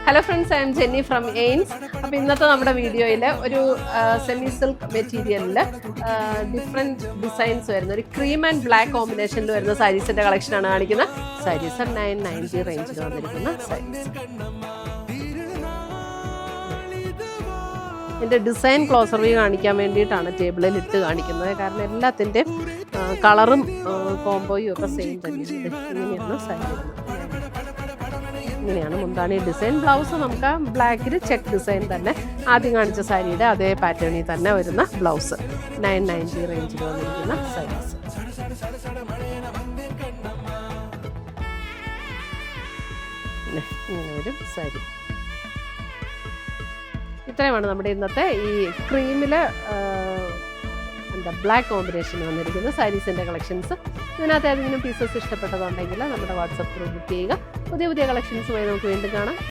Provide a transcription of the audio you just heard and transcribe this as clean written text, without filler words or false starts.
Hello friends, I am Jenny from AIIMS. അപ്പോൾ ഇന്നത്തെ നമ്മുടെ വീഡിയോയിൽ ഒരു സെമി സിൽക്ക് മെറ്റീരിയലിൽ ഡിഫറെൻറ്റ് ഡിസൈൻസ് വരുന്ന ഒരു ക്രീം ആൻഡ് ബ്ലാക്ക് കോമ്പിനേഷനിൽ വരുന്ന സാരീസിൻ്റെ കളക്ഷനാണ് കാണിക്കുന്നത്. സാരീസ് 990 റേഞ്ചിൽ വന്നിരിക്കുന്ന സാരീസ്. ഇതിൻ്റെ ഡിസൈൻ ക്ലോസർ വ്യൂ കാണിക്കാൻ വേണ്ടിയിട്ടാണ് ടേബിളിൽ ഇട്ട് കാണിക്കുന്നത്. കാരണം എല്ലാത്തിൻ്റെയും കളറും കോംബോയും ഒക്കെ സെയിം തന്നെയാണ്. ഇങ്ങനെയാണ് സാരി. ഇങ്ങനെയാണ് മുന്താണി ഡിസൈൻ. ബ്ലൗസ് നമുക്ക് ബ്ലാക്കിൽ ചെക്ക് ഡിസൈൻ തന്നെ ആദ്യം കാണിച്ച സാരിയുടെ അതേ പാറ്റേണിൽ തന്നെ വരുന്ന ബ്ലൗസ്. 990 റേഞ്ചിൽ വന്നിരിക്കുന്ന സാരീസ്. ഇങ്ങനെ ഒരു സാരി. ഇത്രയുമാണ് നമ്മുടെ ഇന്നത്തെ ഈ ക്രീമിൽ ബ്ലാക്ക് കോമ്പിനേഷൻ വന്നിരിക്കുന്ന സാരീസിൻ്റെ കളക്ഷൻസ്. ഇതിനകത്ത് ഏതെങ്കിലും പീസസ് ഇഷ്ടപ്പെട്ടതുണ്ടെങ്കിൽ നമ്മുടെ വാട്സപ്പ് ത്രൂ ബുക്ക് ചെയ്യുക. പുതിയ കളക്ഷൻസുമായി നമുക്ക് വീണ്ടും കാണാം.